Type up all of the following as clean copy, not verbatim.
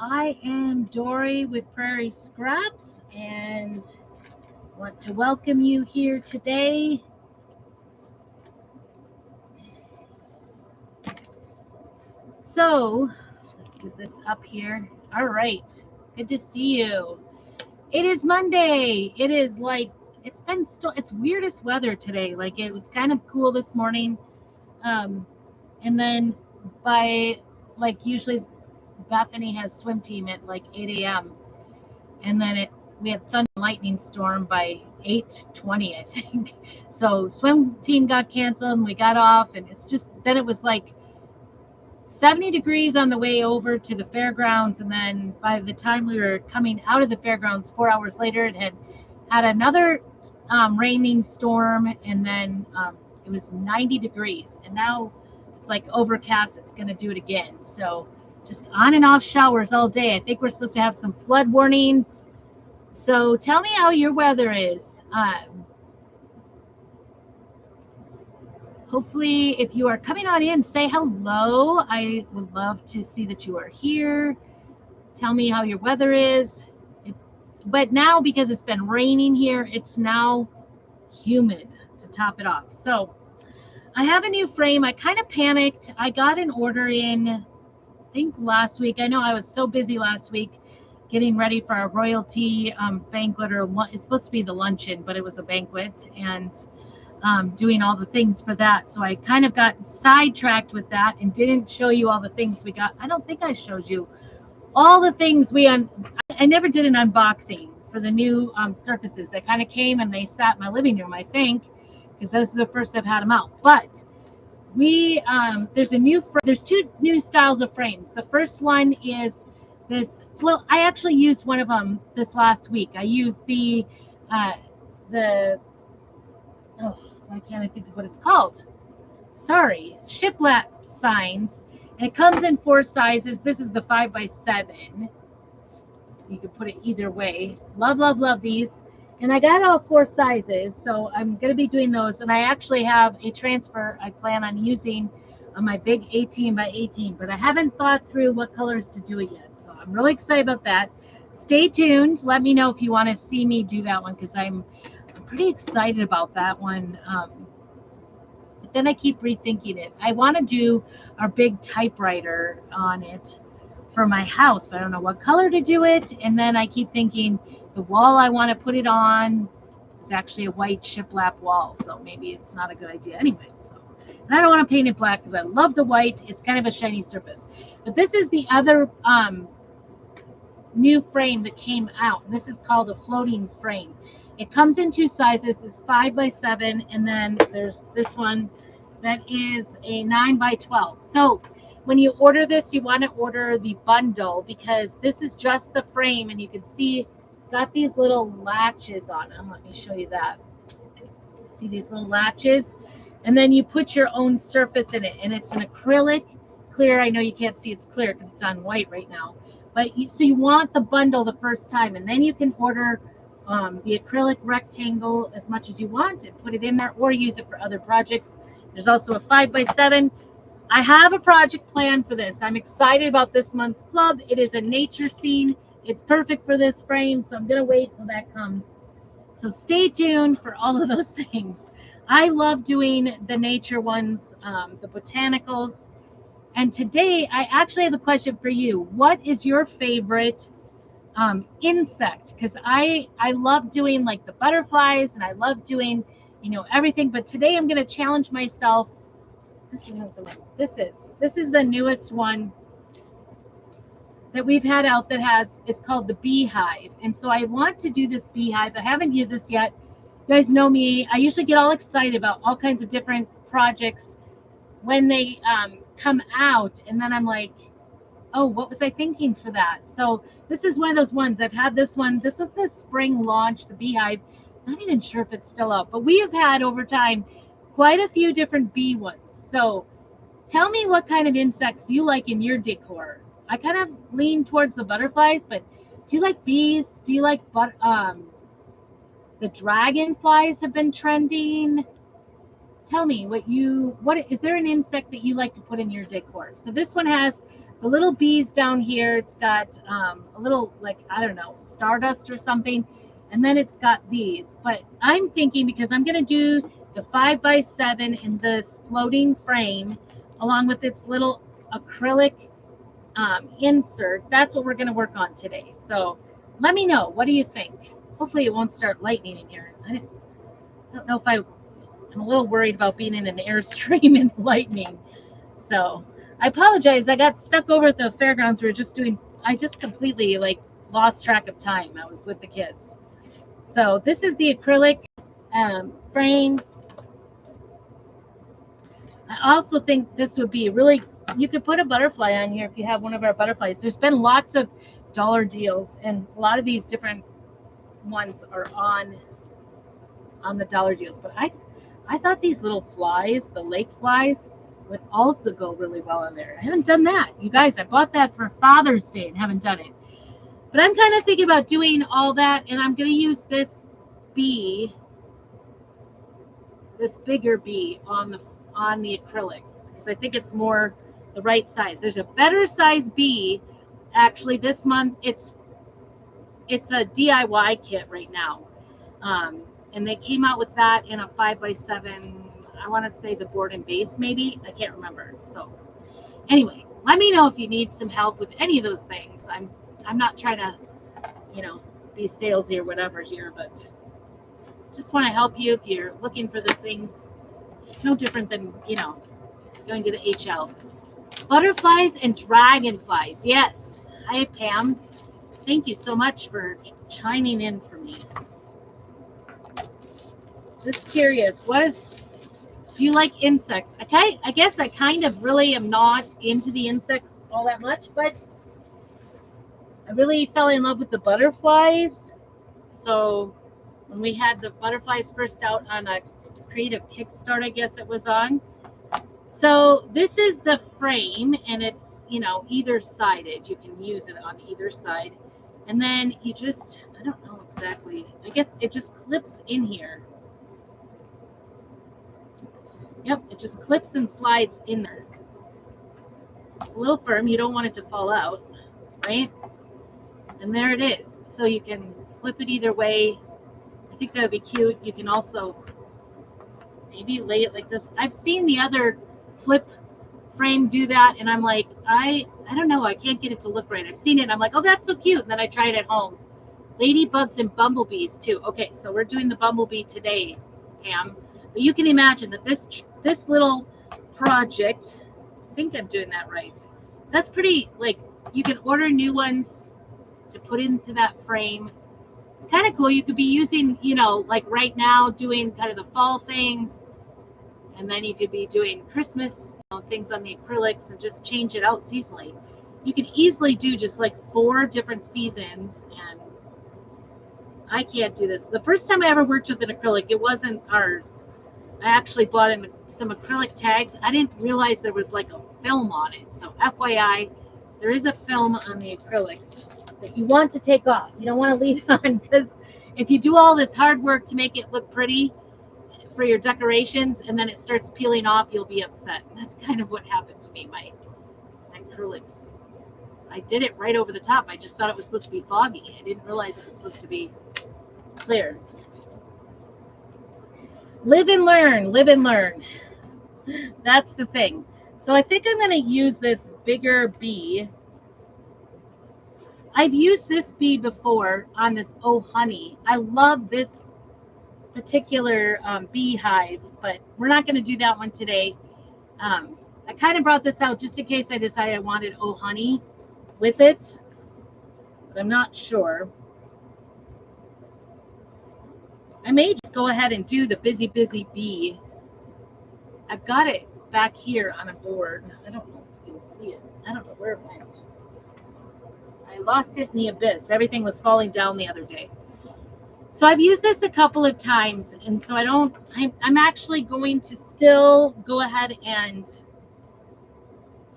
I am Dory with Prairie Scraps and want to welcome you here today. So, let's get this up here. All right. Good to see you. It is Monday. It is like it's weirdest weather today. Like it was kind of cool this morning. Um and then by like usually Bethany has swim team at like 8 a.m. and then we had thunder and lightning storm by 8:20, I think. So swim team got canceled and we got off, and it's just then it was like 70 degrees on the way over to the fairgrounds, and then by the time we were coming out of the fairgrounds 4 hours later, it had another raining storm, and then it was 90 degrees, and now it's like overcast. It's going to do it again. So just on and off showers all day. I think we're supposed to have some flood warnings. So tell me how your weather is. Hopefully, if you are coming on in, say hello. I would love to see that you are here. Tell me how your weather is. But now, because it's been raining here, it's now humid to top it off. So I have a new frame. I kind of panicked. I got an order in, I think last week. I know I was so busy last week getting ready for a royalty banquet, or it's supposed to be the luncheon, but it was a banquet, and doing all the things for that. So I kind of got sidetracked with that and didn't show you all the things we got. I don't think I showed you all the things I never did an unboxing for the new surfaces. They kind of came and they sat in my living room, I think, because this is the first I've had them out. But there's two new styles of frames. The first one is this. Well, I actually used one of them this last week. I used the why can't I think of what it's called? Sorry, shiplap signs. And it comes in 4 sizes. This is the 5x7. You can put it either way. Love these. And I got all 4 sizes, so I'm going to be doing those. And I actually have a transfer I plan on using on my big 18x18, but I haven't thought through what colors to do it yet. So I'm really excited about that. Stay tuned. Let me know if you want to see me do that one, because I'm pretty excited about that one. But then I keep rethinking it. I want to do our big typewriter on it for my house, but I don't know what color to do it. And then I keep thinking the wall I want to put it on is actually a white shiplap wall, so maybe it's not a good idea anyway. So, and I don't want to paint it black because I love the white. It's kind of a shiny surface. But this is the other new frame that came out. This is called a floating frame. It comes in 2 sizes. It's 5x7, and then there's this one that is a 9x12. So when you order this, you want to order the bundle, because this is just the frame, and you can see it's got these little latches on them. Let me show you that. See these little latches? And then you put your own surface in it, and it's an acrylic clear. I know you can't see it's clear because it's on white right now. But so you want the bundle the first time, and then you can order the acrylic rectangle as much as you want and put it in there, or use it for other projects. There's also a 5x7. I have a project plan for this. I'm excited about this month's club. It is a nature scene. It's perfect for this frame, so I'm going to wait till that comes. So stay tuned for all of those things. I love doing the nature ones, the botanicals. And today, I actually have a question for you. What is your favorite insect? Because I love doing like the butterflies, and I love doing, everything. But today I'm going to challenge myself. This isn't the one. This is the newest one that we've had out it's called the beehive. And so I want to do this beehive. I haven't used this yet. You guys know me. I usually get all excited about all kinds of different projects when they come out. And then I'm like, oh, what was I thinking for that? So this is one of those ones. I've had this one. This was the spring launch, the beehive. Not even sure if it's still up, but we have had over time quite a few different bee ones. So tell me what kind of insects you like in your decor. I kind of lean towards the butterflies, but do you like bees? Do you like the dragonflies have been trending? Tell me what is there an insect that you like to put in your decor? So this one has the little bees down here. It's got a little, like, I don't know, stardust or something. And then it's got these. But I'm thinking, because I'm going to do the 5x7 in this floating frame, along with its little acrylic insert, that's what we're going to work on today. So let me know. What do you think? Hopefully it won't start lightning in here. I don't know if I'm a little worried about being in an Airstream and lightning. So I apologize. I got stuck over at the fairgrounds. I just completely like lost track of time. I was with the kids. So this is the acrylic frame. I also think this would be really, you could put a butterfly on here if you have one of our butterflies. There's been lots of dollar deals, and a lot of these different ones are on the dollar deals. But I thought these little flies, the lake flies, would also go really well in there. I haven't done that. You guys, I bought that for Father's Day and haven't done it. But I'm kind of thinking about doing all that, and I'm going to use this bee, this bigger bee on the acrylic, because I think it's more the right size. There's a better size bee actually this month. It's a DIY kit right now. And they came out with that in a 5x7. I want to say the board and base, maybe. I can't remember. So anyway, let me know if you need some help with any of those things. I'm not trying to, be salesy or whatever here, but just want to help you if you're looking for the things. It's no different than, going to the HL. Butterflies and dragonflies. Yes. Hi, Pam. Thank you so much for chiming in for me. Just curious, do you like insects? Okay, I guess I kind of really am not into the insects all that much, but I really fell in love with the butterflies. So when we had the butterflies first out on a creative Kickstart, I guess it was on. So this is the frame, and it's, either sided. You can use it on either side. And then you just, I don't know exactly, I guess it just clips in here. Yep, it just clips and slides in there. It's a little firm. You don't want it to fall out, right? And there it is. So you can flip it either way. I think that would be cute. You can also maybe lay it like this. I've seen the other flip frame do that, and I'm like, I don't know. I can't get it to look right. I've seen it. And I'm like, oh, that's so cute. And then I try it at home. Ladybugs and bumblebees too. Okay, so we're doing the bumblebee today, Pam. But you can imagine that this little project, I think I'm doing that right. So that's pretty, like, you can order new ones to put into that frame. It's kind of cool. You could be using, like right now, doing kind of the fall things. And then you could be doing Christmas things on the acrylics and just change it out seasonally. You could easily do just like 4 different seasons, and I can't do this. The first time I ever worked with an acrylic, it wasn't ours. I actually bought in some acrylic tags. I didn't realize there was like a film on it. So FYI, there is a film on the acrylics that you want to take off. You don't want to leave it on, because if you do all this hard work to make it look pretty for your decorations and then it starts peeling off, you'll be upset. And that's kind of what happened to me. My acrylics, I did it right over the top. I just thought it was supposed to be foggy. I didn't realize it was supposed to be clear. Live and learn, live and learn. That's the thing. So I think I'm going to use this bigger bee. I've used this bee before on this Oh Honey. I love this particular beehive, but we're not going to do that one today. I kind of brought this out just in case I decided I wanted Oh Honey with it, but I'm not sure. I may just go ahead and do the Busy Bee. I've got it back here on a board. I don't know if you can see it. I don't know where it went. I lost it in the abyss. Everything was falling down the other day. So I've used this a couple of times, and so I'm actually going to still go ahead and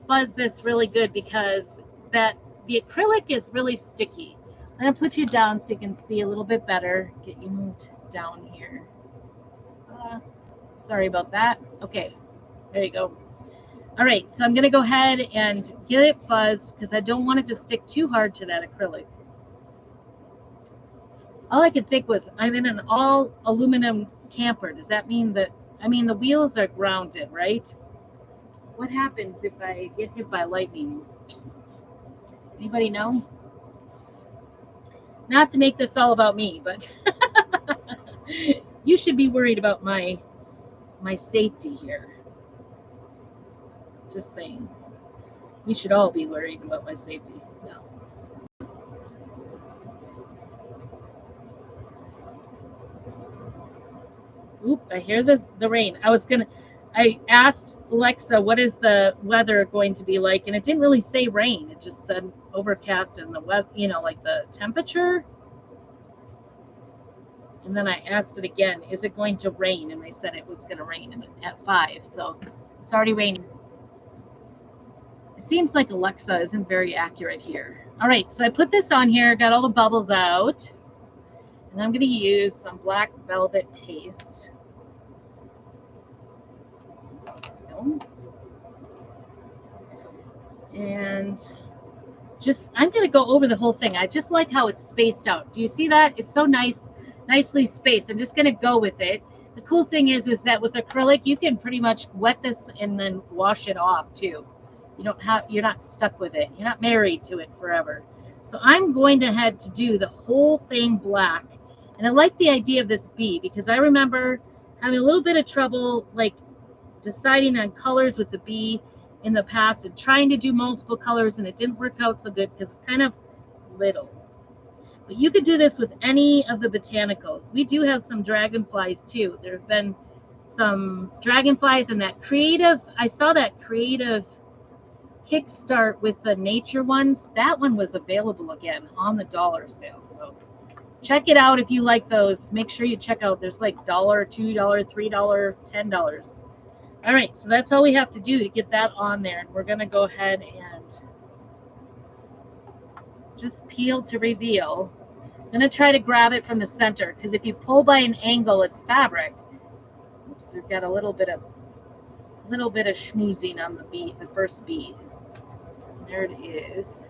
fuzz this really good, because the acrylic is really sticky. I'm going to put you down so you can see a little bit better. Get you moved down here. Sorry about that. Okay, there you go. All right, so I'm going to go ahead and get it fuzzed because I don't want it to stick too hard to that acrylic. All I could think was I'm in an all aluminum camper. Does that mean that, I mean, the wheels are grounded, right? What happens if I get hit by lightning? Anybody know? Not to make this all about me, but you should be worried about my safety here. Just saying. We should all be worried about my safety. No. Oop, I hear the rain. I asked Alexa, what is the weather going to be like? And it didn't really say rain. It just said overcast and the weather, like the temperature. And then I asked it again, is it going to rain? And they said it was going to rain at 5. So it's already raining. It seems like Alexa isn't very accurate here. All right, so I put this on here, got all the bubbles out. And I'm going to use some black velvet paste. And I'm going to go over the whole thing. I just like how it's spaced out. Do you see that? It's so nicely spaced. I'm just going to go with it. The cool thing is that with acrylic, you can pretty much wet this and then wash it off too. You're not stuck with it. You're not married to it forever. So I'm going to head to do the whole thing black. And I like the idea of this bee because I remember having a little bit of trouble like deciding on colors with the bee in the past and trying to do multiple colors, and it didn't work out so good because it's kind of little. But you could do this with any of the botanicals. We do have some dragonflies too. There have been some dragonflies and I saw that creative Kickstart with the nature ones. That one was available again on the dollar sale. So check it out if you like those. Make sure you check out. There's like $1, $2, $3, $10. All right, so that's all we have to do to get that on there. And we're going to go ahead and just peel to reveal. I'm going to try to grab it from the center because if you pull by an angle, it's fabric. Oops, we've got a little bit of schmoozing on the first bee. There it is.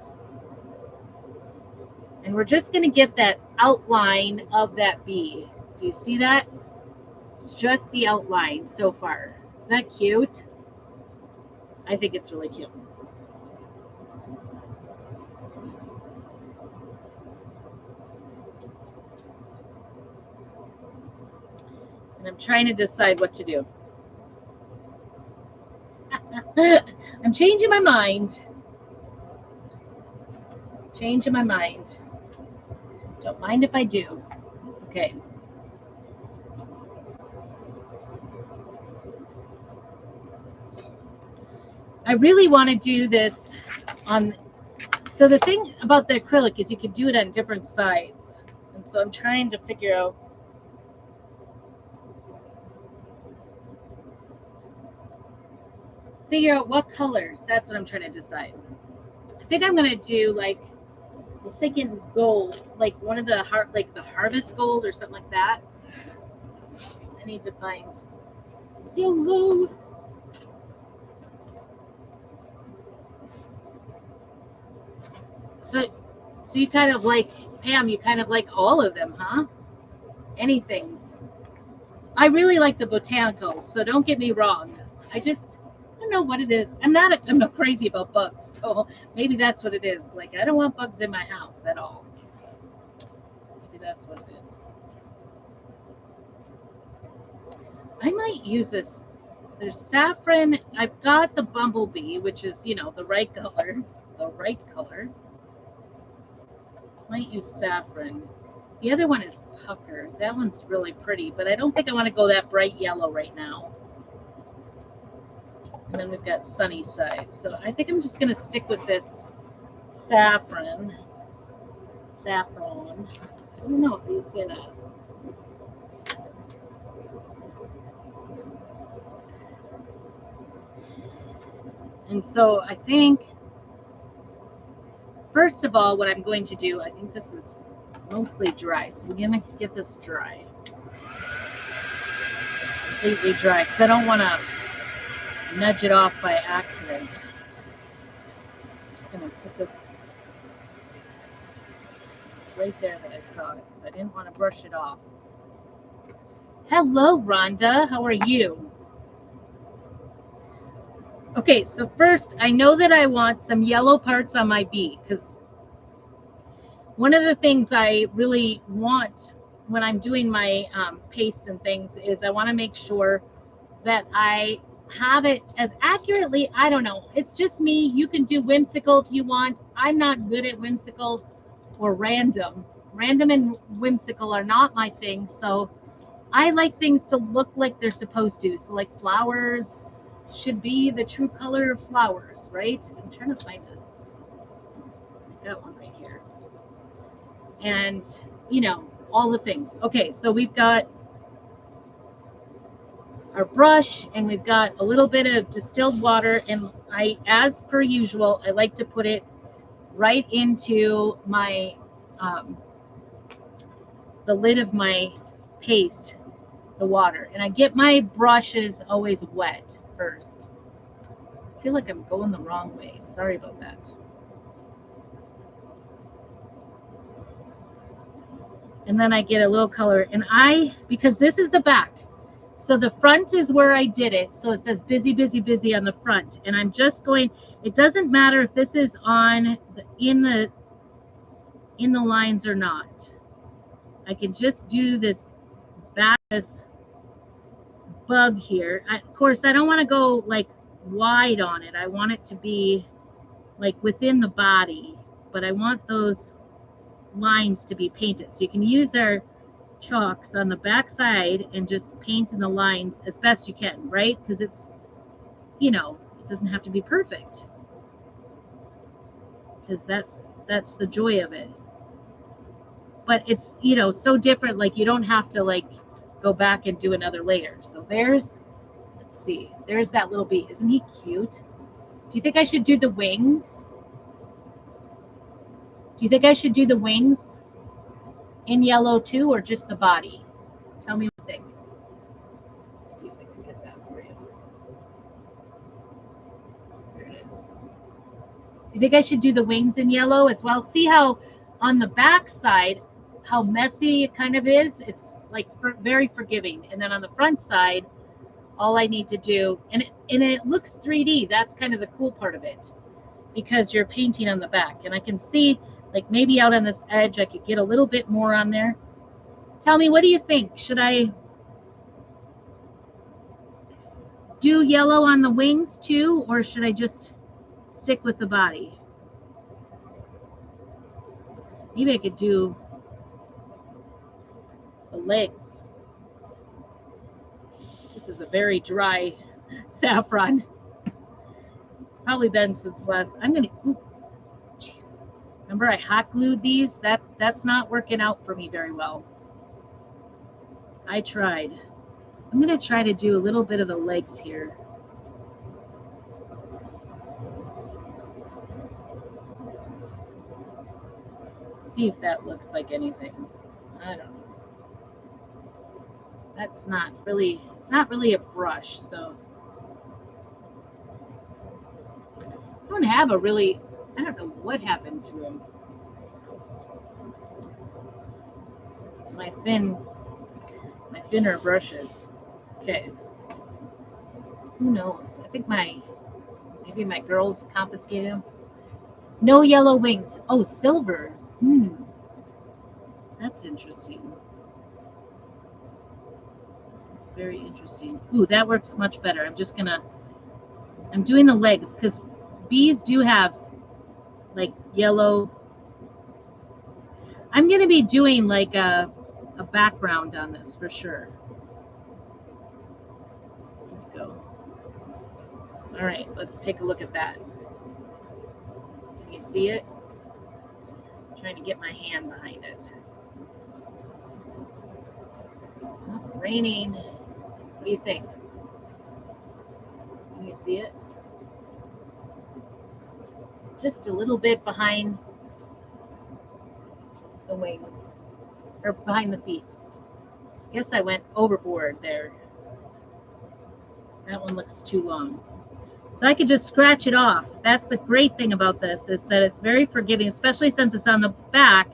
And we're just going to get that outline of that bee. Do you see that? It's just the outline so far. Isn't that cute? I think it's really cute. And I'm trying to decide what to do. I'm changing my mind. Don't mind if I do. It's okay. I really want to do this on. So the thing about the acrylic is you can do it on different sides. And so I'm trying to figure out what colors. That's what I'm trying to decide. I think I'm going to do I was thinking gold, like one of the harvest gold or something like that. I need to find yellow. So you kind of like, Pam, you kind of like all of them, huh? Anything. I really like the botanicals, so don't get me wrong. I don't know what it is. I'm not crazy about bugs, so maybe that's what it is. Like, I don't want bugs in my house at all. Maybe that's what it is. I might use this. There's saffron. I've got the bumblebee, which is, the right color. Might use saffron. The other one is pucker. That one's really pretty, but I don't think I want to go that bright yellow right now. And then we've got sunny side. So I think I'm just going to stick with this saffron. I don't know if you say that. And so I think, first of all, what I'm going to do, I think this is mostly dry. So I'm going to get this dry. Completely dry, because I don't want to nudge it off by accident. I'm just going to put this, it's right there that I saw it, so I didn't want to brush it off. Hello, Rhonda. How are you? Okay, so first, I know that I want some yellow parts on my bee, because one of the things I really want when I'm doing my pastes and things is I want to make sure that I have it as accurately. I don't know. It's just me. You can do whimsical if you want. I'm not good at whimsical or random. Random and whimsical are not my thing. So I like things to look like they're supposed to. So like flowers should be the true color of flowers, right? I'm trying to find it. I got one right here. And, you know, all the things. Okay, so we've got our brush and we've got a little bit of distilled water, and I, as per usual, I like to put it right into my the lid of my paste, the water, and I get my brushes always wet first. I feel like I'm going the wrong way. Sorry about that. And then I get a little color, and because this is the back, so the front is where I did it. So it says busy, busy, busy on the front. And I'm just going, it doesn't matter if this is on in the lines or not. I can just do this back, this bug here. Of course, I don't want to go like wide on it. I want it to be like within the body, but I want those lines to be painted. So you can use our chalks on the back side and just paint in the lines as best you can, right? Because it's, you know, it doesn't have to be perfect, because that's the joy of it. But it's, you know, so different. Like you don't have to like go back and do another layer. So there's, let's see, there's that little bee. Isn't he cute? Do you think I should do the wings? Do you think I should do the wings in yellow too, or just the body? Tell me what you think. Let's see if I can get that for you. There it is. You think I should do the wings in yellow as well? See how on the back side, how messy it kind of is? It's like very forgiving. And then on the front side, all I need to do, and it looks 3D. That's kind of the cool part of it, because you're painting on the back. And I can see, like maybe out on this edge, I could get a little bit more on there. Tell me, what do you think? Should I do yellow on the wings too, or should I just stick with the body? Maybe I could do the legs. This is a very dry saffron. It's probably been since last. I'm gonna. Ooh, jeez. Remember, I hot glued these. That's not working out for me very well. I tried. I'm gonna try to do a little bit of the legs here. See if that looks like anything. I don't know. That's not really, it's not really a brush, so I don't have a really, I don't know what happened to him. My thinner brushes. Okay. Who knows? I think maybe my girls confiscated them. No yellow wings. Oh, silver. That's interesting. It's very interesting. Ooh, that works much better. I'm doing the legs, because bees do have like yellow. I'm going to be doing like a background on this for sure. There we go. All right, let's take a look at that. Can you see it? I'm trying to get my hand behind it. Oh, raining. What do you think? Can you see it? Just a little bit behind the wings, or behind the feet. I guess I went overboard there. That one looks too long. So I could just scratch it off. That's the great thing about this, is that it's very forgiving, especially since it's on the back.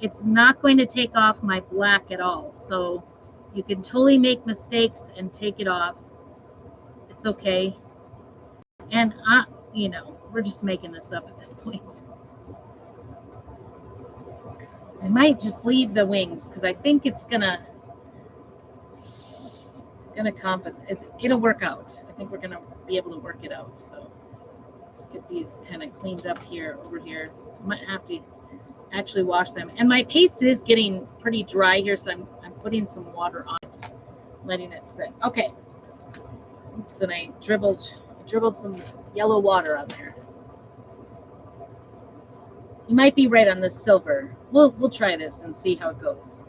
It's not going to take off my black at all. So you can totally make mistakes and take it off. It's okay. And we're just making this up at this point. I might just leave the wings because I think it's gonna compensate. It'll work out. I think we're gonna be able to work it out. So just get these kind of cleaned up here, over here. I might have to actually wash them. And my paste is getting pretty dry here, so I'm putting some water on it, letting it sit. Okay. Oops, and I dribbled some yellow water on there. You might be right on the silver. We'll try this and see how it goes.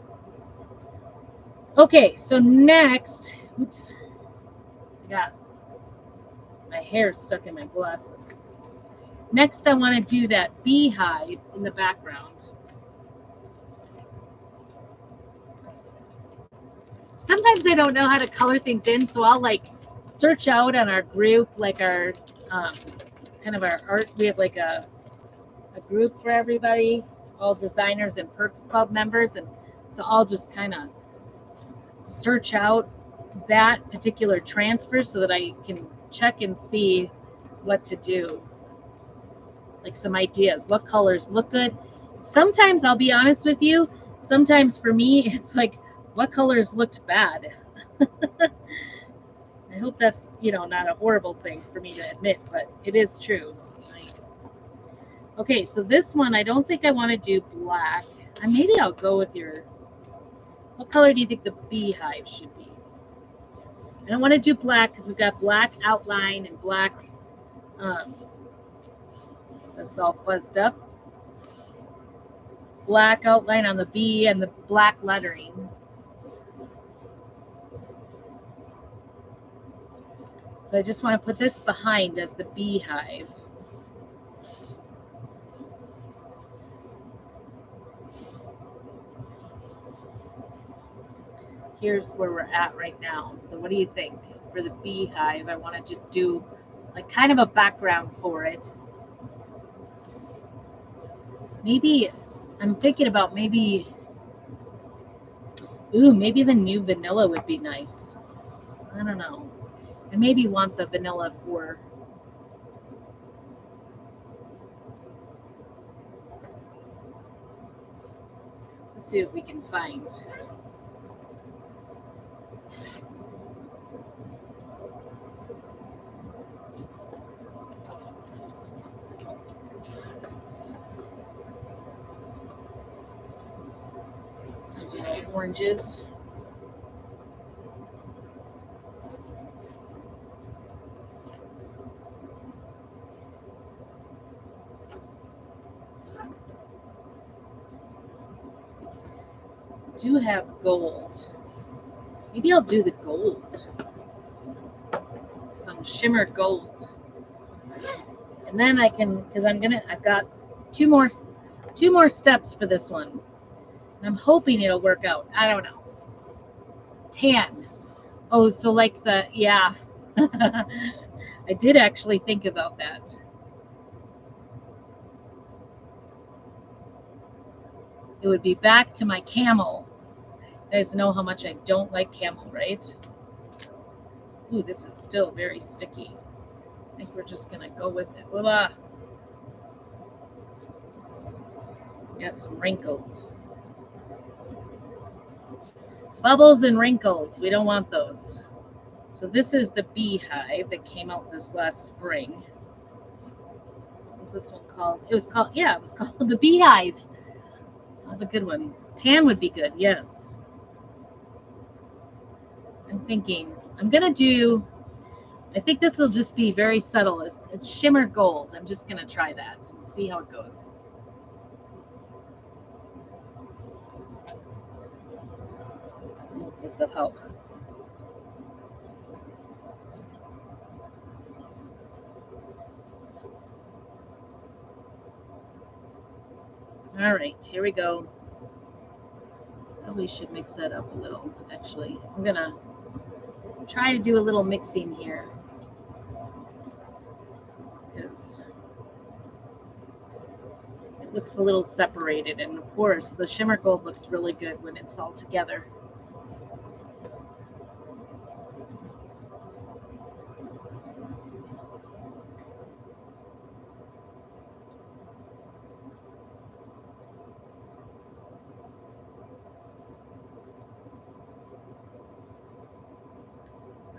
Okay, so next, oops, I got my hair stuck in my glasses. Next, I want to do that beehive in the background. Sometimes I don't know how to color things in, so I'll like search out on our group, like our kind of our art. We have like a group for everybody, all designers and Perks Club members, and so I'll just kind of search out that particular transfer so that I can check and see what to do, like some ideas, what colors look good. Sometimes, I'll be honest with you, sometimes for me it's like, what colors looked bad. I hope that's not a horrible thing for me to admit, but it is true. Okay, so this one, I don't think I want to do black. Maybe I'll go with what color do you think the beehive should be? I don't want to do black because we've got black outline and black, that's all fuzzed up. Black outline on the bee and the black lettering. So I just want to put this behind as the beehive. Here's where we're at right now. So what do you think for the beehive? I want to just do like kind of a background for it. Maybe I'm thinking about maybe the new vanilla would be nice. I don't know. I maybe want the vanilla for let's see what we can find. Oranges. Do have gold. Maybe I'll do the gold. Some shimmer gold. And then I can, because I've got two more steps for this one. And I'm hoping it'll work out. I don't know. Tan. Oh, so like yeah. I did actually think about that. It would be back to my camel. You guys know how much I don't like camel, right? Ooh, this is still very sticky. I think we're just going to go with it. Voila. Got some wrinkles. Bubbles and wrinkles. We don't want those. So this is the beehive that came out this last spring. What was this one called? It was called the beehive. That was a good one. Tan would be good, yes. I'm thinking, I think this will just be very subtle. It's shimmer gold. I'm just going to try that and see how it goes. This will help. All right, here we go. Probably should mix that up a little, actually. I'm going to try to do a little mixing here. because it looks a little separated. And of course, the shimmer gold looks really good when it's all together.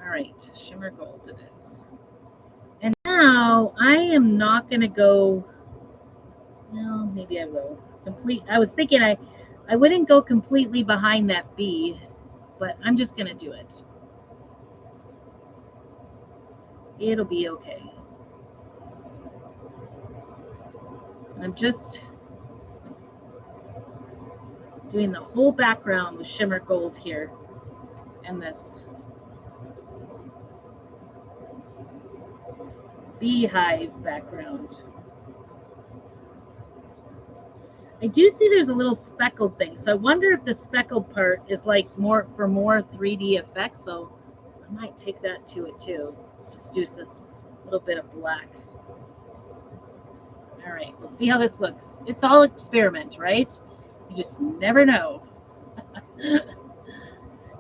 All right, shimmer gold it is. And now I am not going to go, well, maybe I will. I was thinking I wouldn't go completely behind that B, but I'm just going to do it. It'll be okay. I'm just doing the whole background with shimmer gold here and this beehive background. I do see there's a little speckled thing, so I wonder if the speckled part is like more 3D effects, so I might take that to it too. Just do a little bit of black. All right, we'll see how this looks. It's all experiment, right? You just never know.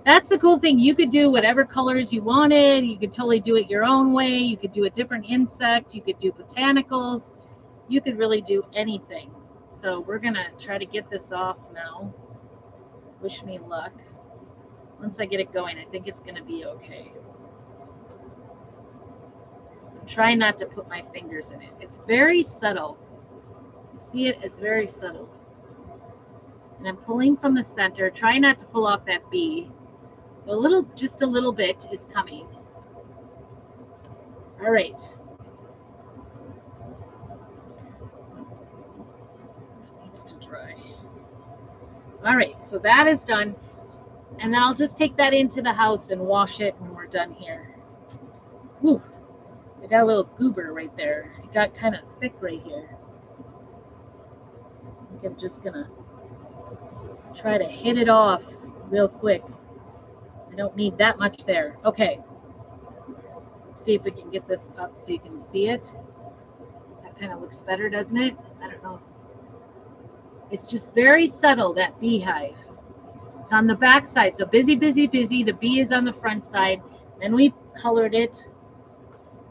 That's the cool thing. You could do whatever colors you wanted. You could totally do it your own way. You could do a different insect. You could do botanicals. You could really do anything. So we're going to try to get this off now. Wish me luck. Once I get it going, I think it's going to be okay. I'm trying not to put my fingers in it. It's very subtle. You see it? It's very subtle. And I'm pulling from the center. Try not to pull off that B. Just a little bit is coming. All right. It needs to dry. All right, so that is done. And then I'll just take that into the house and wash it when we're done here. Whew. I got a little goober right there. It got kind of thick right here. I think I'm just going to try to hit it off real quick. I don't need that much there. Okay. Let's see if we can get this up so you can see it. That kind of looks better, doesn't it? I don't know. It's just very subtle, that beehive. It's on the back side. So busy, busy, busy. The bee is on the front side. Then we colored it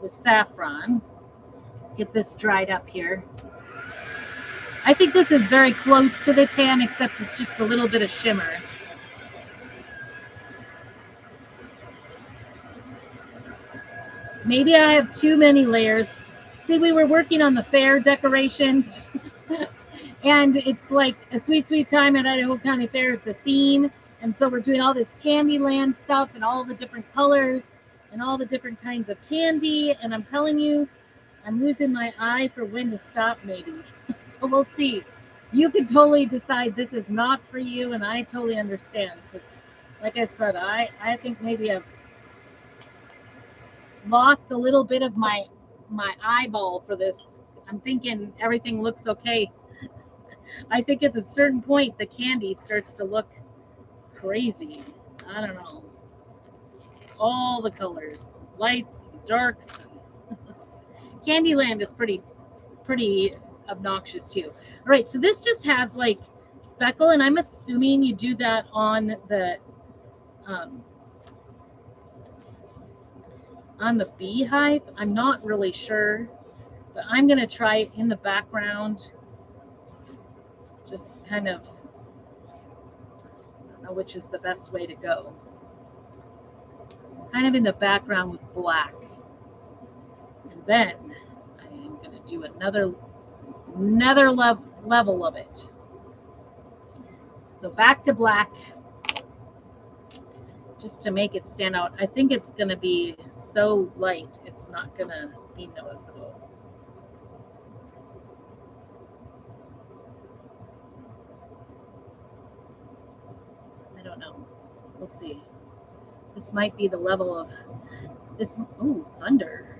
with saffron. Let's get this dried up here. I think this is very close to the tan, except it's just a little bit of shimmer. Maybe I have too many layers. See, we were working on the fair decorations. And it's like a sweet, sweet time at Idaho County Fair is the theme. And so we're doing all this Candyland stuff and all the different colors and all the different kinds of candy. And I'm telling you, I'm losing my eye for when to stop maybe. So we'll see. You could totally decide this is not for you, and I totally understand. Because like I said, I think maybe I've lost a little bit of my eyeball for this. I'm thinking everything looks okay. I think at a certain point the candy starts to look crazy. I don't know. All the colors, lights, darks. Candyland is pretty obnoxious too. All right, so this just has like speckle, and I'm assuming you do that on the beehive. I'm not really sure, but I'm gonna try it in the background. Just kind of, I don't know which is the best way to go. Kind of in the background with black. And then I am going to do another level of it. So back to black, just to make it stand out. I think it's going to be so light, it's not going to be noticeable. I don't know. We'll see. This might be the level of this. Ooh, thunder.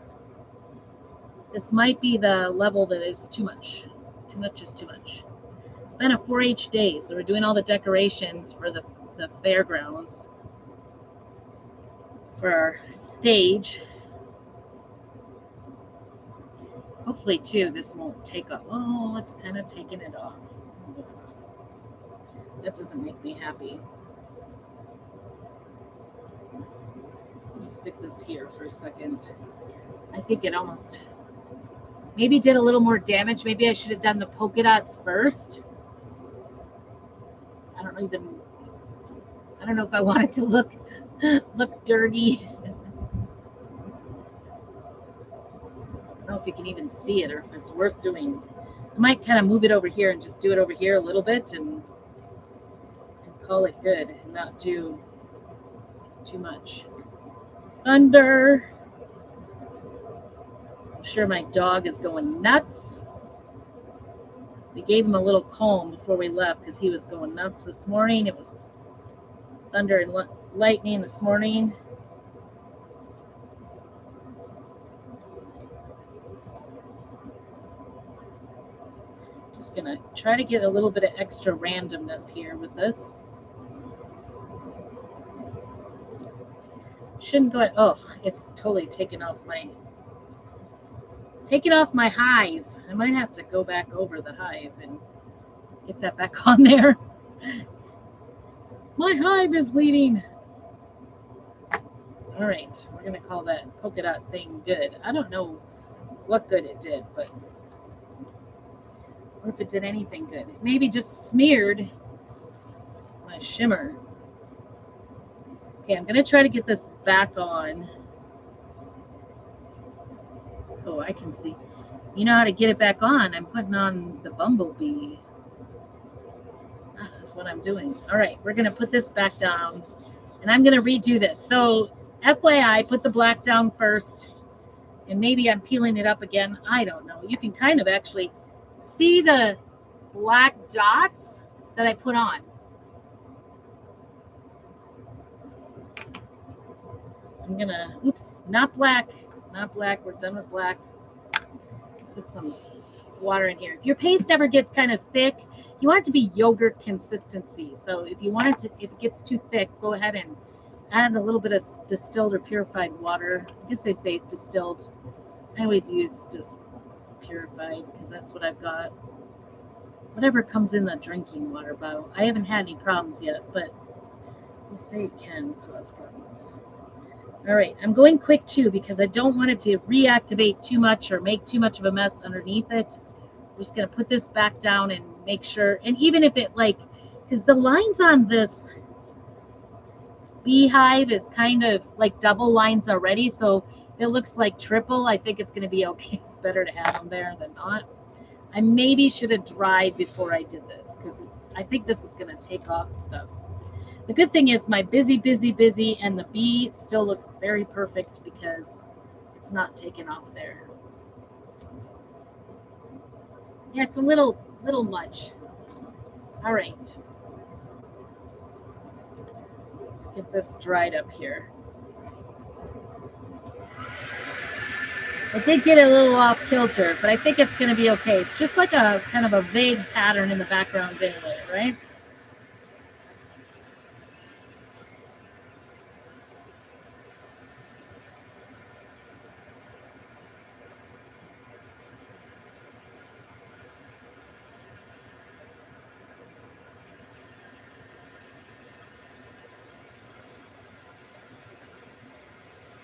This might be the level that is too much. Too much is too much. It's been a 4-H day, so we're doing all the decorations for the fairgrounds for our stage. Hopefully, too, this won't take off. Oh, it's kind of taking it off. That doesn't make me happy. Let me stick this here for a second. I think it almost maybe did a little more damage. Maybe I should have done the polka dots first. I don't know if I want it to look dirty. I don't know if you can even see it or if it's worth doing. I might kind of move it over here and just do it over here a little bit and call it good and not do too much. Thunder. I'm sure my dog is going nuts. We gave him a little comb before we left because he was going nuts this morning. It was thunder and lightning this morning. Just gonna try to get a little bit of extra randomness here with this. Shouldn't go. Oh, it's totally taken off my hive. I might have to go back over the hive and get that back on there. My hive is bleeding. All right, we're gonna call that polka dot thing good. I don't know what good it did, but or if it did anything good. It maybe just smeared my shimmer. Okay, I'm gonna try to get this back on. Oh, I can see. You know how to get it back on. I'm putting on the bumblebee. That's what I'm doing. All right, we're gonna put this back down and I'm gonna redo this. So FYI, put the black down first and maybe I'm peeling it up again. I don't know. You can kind of actually see the black dots that I put on. I'm gonna, oops, not black. We're done with black. Put some water in here. If your paste ever gets kind of thick, you want it to be yogurt consistency. So if it gets too thick, go ahead and add a little bit of distilled or purified water. I guess they say distilled. I always use just purified because that's what I've got. Whatever comes in the drinking water bottle. I haven't had any problems yet, but they say it can cause problems. All right, I'm going quick too because I don't want it to reactivate too much or make too much of a mess underneath it. I'm just going to put this back down and make sure, and even if it because the lines on this beehive is kind of like double lines already, so it looks like triple. I think it's going to be okay. It's better to have them there than not. I maybe should have dried before I did this because I think this is going to take off stuff. The good thing is my busy, and the bee still looks very perfect because it's not taken off there. Yeah, it's a little much. All right. Let's get this dried up here. I did get a little off kilter, but I think it's going to be okay. It's just like a kind of a vague pattern in the background anyway, right?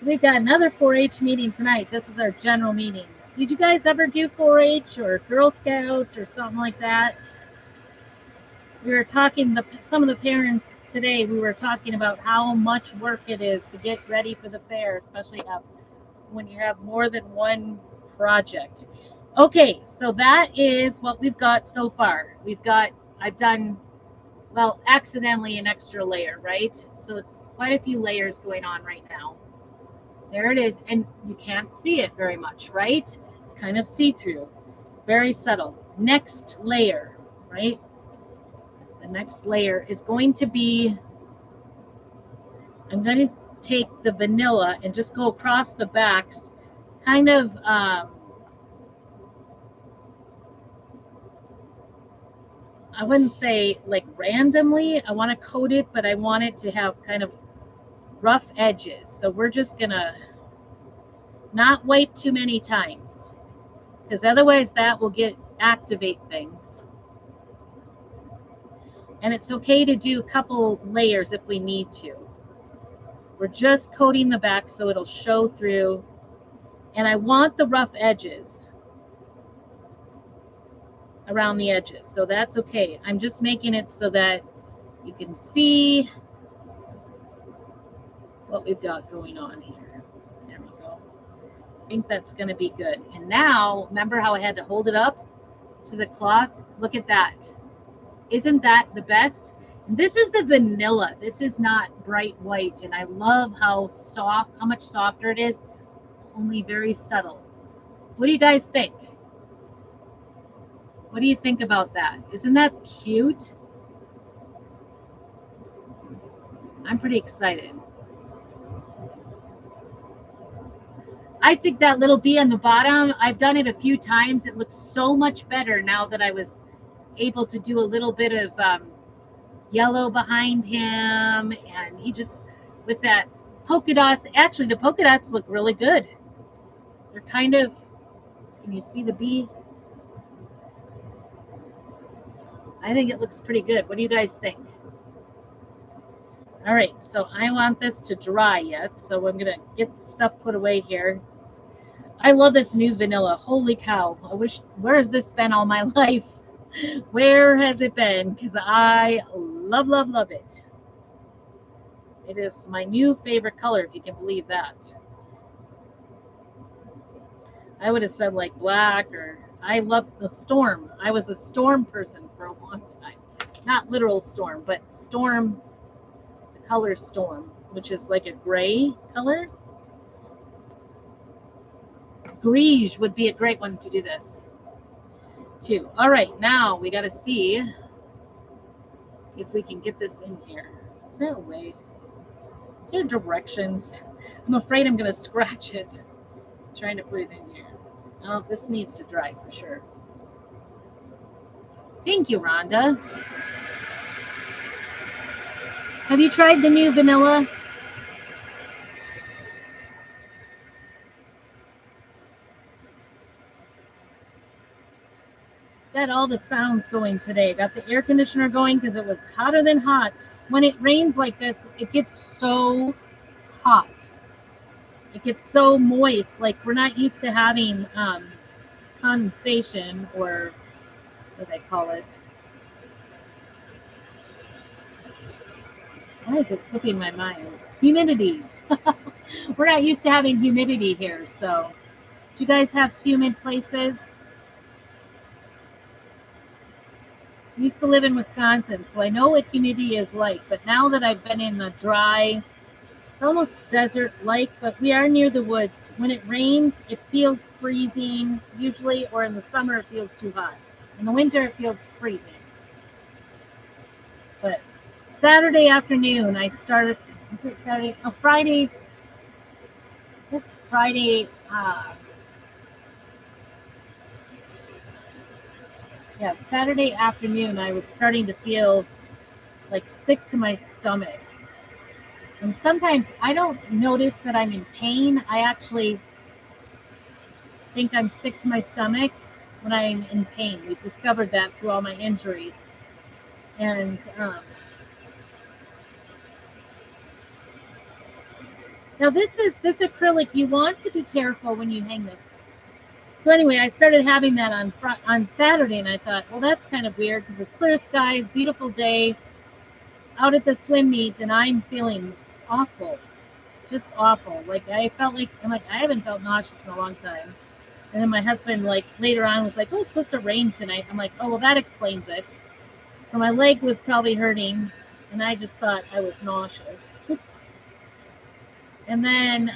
We've got another 4-H meeting tonight. This is our general meeting. Did you guys ever do 4-H or Girl Scouts or something like that? We were talking, some of the parents today, we were talking about how much work it is to get ready for the fair, especially when you have more than one project. Okay, so that is what we've got so far. I've done, well, accidentally an extra layer, right? So it's quite a few layers going on right now. There it is, and you can't see it very much, right? It's kind of see-through, very subtle. Next layer, right? The next layer is going to be, I'm going to take the vanilla and just go across the backs, kind of, I wouldn't say like randomly. I want to coat it, but I want it to have kind of rough edges. So we're just going to not wipe too many times. because otherwise that will activate things. And it's okay to do a couple layers if we need to. We're just coating the back so it'll show through. And I want the rough edges around the edges, so that's okay. I'm just making it so that you can see what we've got going on here. There we go. I think that's going to be good. And now, remember how I had to hold it up to the cloth? Look at that. Isn't that the best? And this is the vanilla. This is not bright white. And I love how soft, how much softer it is. Only very subtle. What do you guys think? What do you think about that? Isn't that cute? I'm pretty excited. I think that little bee on the bottom, I've done it a few times. It looks so much better now that I was able to do a little bit of yellow behind him. And he just, with that polka dots, actually the polka dots look really good. They're kind of, can you see the bee? I think it looks pretty good. What do you guys think? All right, so I want this to dry yet, so I'm gonna get stuff put away here. I love this new vanilla. Holy cow. I wish, where has this been all my life? Where has it been? Because I love, love, love it. It is my new favorite color, if you can believe that. I would have said like black, or I love the storm. I was a storm person for a long time. Not literal storm, but storm, the color storm, which is like a gray color. Greige would be a great one to do this too. All right, now we got to see if we can get this in here. Is there a way? Is there directions? I'm afraid I'm going to scratch it trying to put it in here. Oh, this needs to dry for sure. Thank you, Rhonda. Have you tried the new vanilla? Got all the sounds going today. Got the air conditioner going because it was hotter than hot. When it rains like this, it gets so hot. It gets so moist. Like, we're not used to having condensation, or what do they call it? Why is it slipping my mind? Humidity. We're not used to having humidity here. So, do you guys have humid places? I used to live in Wisconsin, so I know what humidity is like. But now that I've been in the dry, it's almost desert-like, but we are near the woods. When it rains, it feels freezing, usually, or in the summer, it feels too hot. In the winter, it feels freezing. But Saturday afternoon, I started, is it Saturday? Oh, Friday, this Friday, yeah, Saturday afternoon, I was starting to feel like sick to my stomach. And sometimes I don't notice that I'm in pain. I actually think I'm sick to my stomach when I'm in pain. We've discovered that through all my injuries. And now this acrylic, you want to be careful when you hang this. So anyway, I started having that on Saturday, and I thought, well, that's kind of weird because it's clear skies, beautiful day, out at the swim meet, and I'm feeling awful, just awful. Like, I felt like, I'm like, I haven't felt nauseous in a long time. And then my husband, like, later on was like, oh, it's supposed to rain tonight. I'm like, oh, well, that explains it. So my leg was probably hurting, and I just thought I was nauseous. And then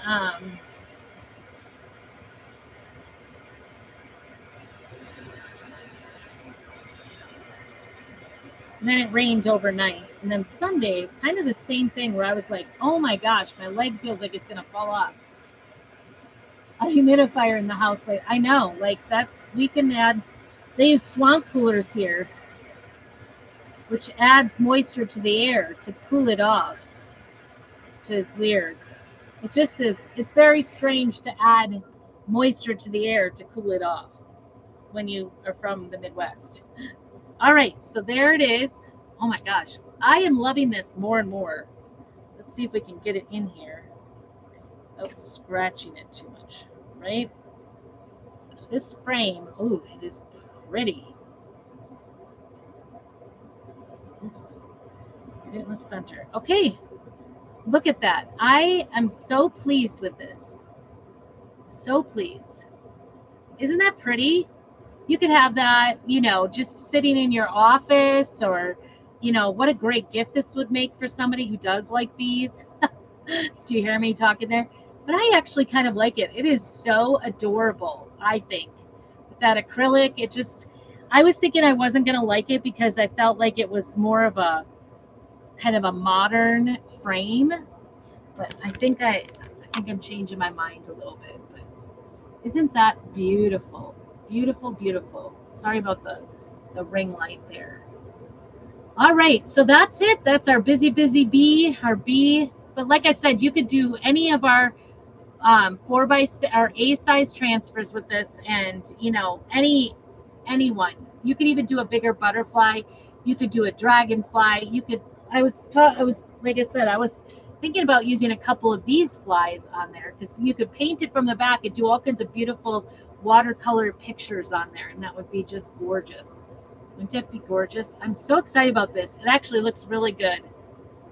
it rained overnight. And then Sunday, kind of the same thing, where I was like, oh my gosh, my leg feels like it's going to fall off. A humidifier in the house. Like, I know, like, we can add, they use swamp coolers here, which adds moisture to the air to cool it off, which is weird. It just is, it's very strange to add moisture to the air to cool it off. when you are from the Midwest. All right, so there it is. Oh my gosh, I am loving this more and more. Let's see if we can get it in here without scratching it too much, right? This frame, ooh, it is pretty. Oops, get it in the center. Okay, look at that. I am so pleased with this. So pleased. Isn't that pretty? You could have that, you know, just sitting in your office, or, you know, what a great gift this would make for somebody who does like bees. Do you hear me talking there? But I actually kind of like it. It is so adorable, I think. With that acrylic, it just, I was thinking I wasn't going to like it because I felt like it was more of a kind of a modern frame. But I think I'm changing my mind a little bit. But isn't that beautiful? Beautiful, beautiful. Sorry about the ring light there. All right, so that's it. That's our busy bee, our bee. But like I said, you could do any of our 4x6 or A size transfers with this, and you know, anyone. You could even do a bigger butterfly. You could do a dragonfly. You could. I was like I said, I was thinking about using a couple of these flies on there, because you could paint it from the back and do all kinds of beautiful watercolor pictures on there, and that would be just gorgeous. Wouldn't it be gorgeous? I'm so excited about this. It actually looks really good.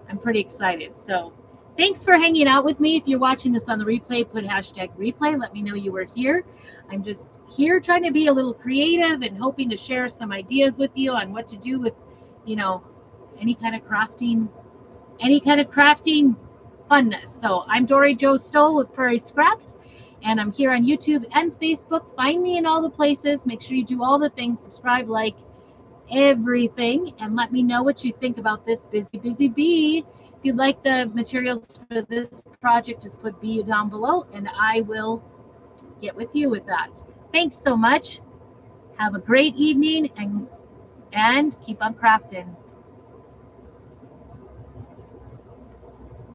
I'm pretty excited. So thanks for hanging out with me. If you're watching this on the replay, put hashtag replay. Let me know you were here. I'm just here trying to be a little creative and hoping to share some ideas with you on what to do with, you know, any kind of crafting funness. So I'm Dory Jo Stoll with Prairie Scraps, and I'm here on YouTube and Facebook. Find me in all the places. Make sure you do all the things, subscribe, like, everything, and let me know what you think about this busy bee. If you'd like the materials for this project, just put bee down below and I will get with you with that. Thanks so much. Have a great evening, and keep on crafting.